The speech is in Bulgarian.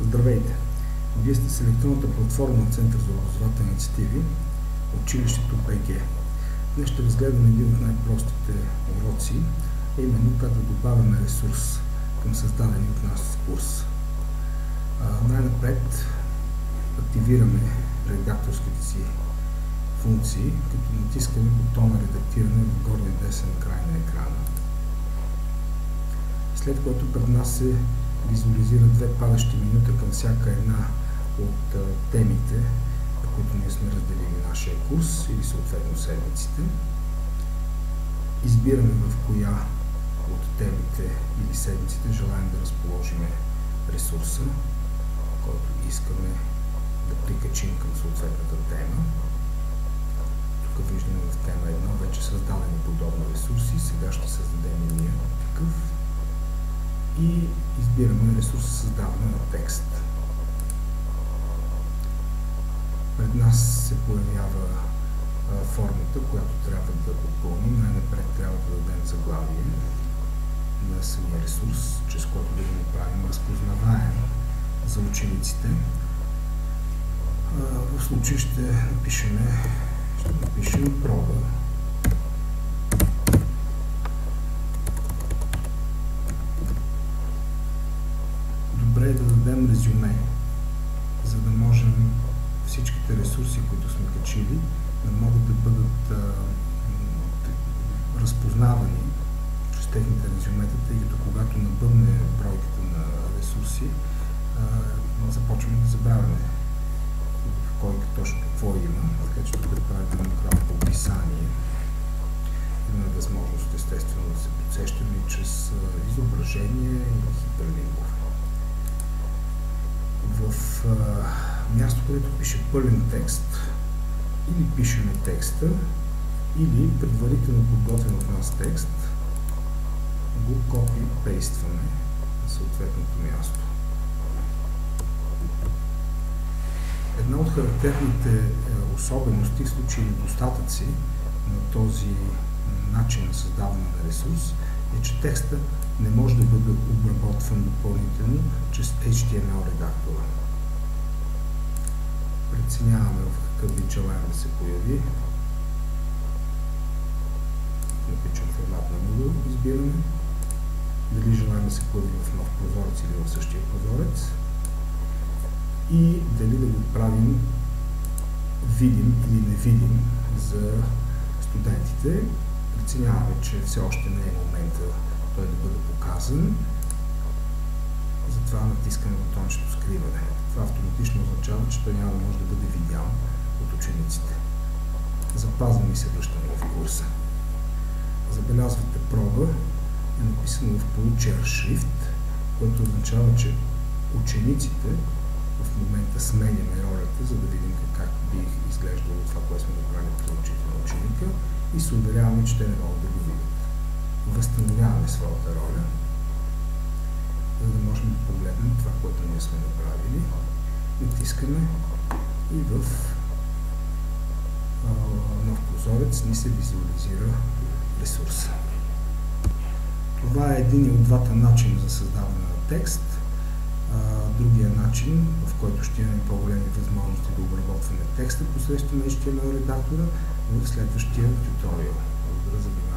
Здравейте! Вие сте с електронната платформа на Център за образователни инициативи Училището БГ. Днес ще разгледаме един от най-простите уроци, а именно как да добавяме ресурс към създадения от нас курс. Най-напред активираме редакторските си функции, като натискаме бутона редактиране в горния десен край на екрана. След което пред нас се визуализират две падащи менюта към всяка една от темите, по които ние сме разделили нашия курс или съответно седмиците. Избираме в коя от темите или седмиците желаем да разположим ресурса, който искаме да прикачим към съответната тема. Тук виждаме в тема 1 вече създадени подобни ресурси. Сега ще създадем и ние такъв. И избираме ресурса създаване на текст. Пред нас се появява формата, която трябва да попълним. Най-напред трябва да дадем заглавие на самия ресурс, чрез който да го направим разпознаваем за учениците. В случая ще напишем проба. Добре е да дадем резюме, за да можем всичките ресурси, които сме качили, да могат да бъдат разпознавани чрез техните резюмета, тъй като когато набъдне бройката на ресурси, започваме да забравяме кой точно какво има, така че тук да правим кратко описание. Имаме възможност естествено да се подсещаме и чрез изображение или хиперлинкове. В място, където пише пълен текст, или пишеме текста, или предварително подготвен от нас текст, го копи-пействаме на съответното място. Една от характерните особености, в случай недостатъци на този начин на създаване на ресурс, е, че текста не може да бъде обработван допълнително чрез HTML редактора. Преценяваме в какъв вид желаем да се появи. Напичам формат на Moodle, избираме. Дали желаем да се появи в нов прозорец или в същия прозорец. И дали да го правим видим или невидим за студентите. Преценяваме, че все още не е момента той да бъде показан. Затова натискаме бутончето скриване. Това автоматично означава, че той няма да може да бъде видян от учениците. Запазваме и се връщаме в курса. Забелязвате проба е написано в получер шрифт, което означава, че учениците в момента сменяме ролята, за да видим как би изглеждало това, което сме направили пред очите на ученика и се уверяваме, че те не могат да го видят. Възстановяваме своята роля, за да можем да погледнем това, което ние сме направили. Натискаме и в нов прозорец ни се визуализира ресурса. Това е един от двата начина за създаване на текст. Другия начин, в който ще имаме по-големи възможности да обработваме текста посредством HTML редактора в следващия туториал. Благодаря за вниманието.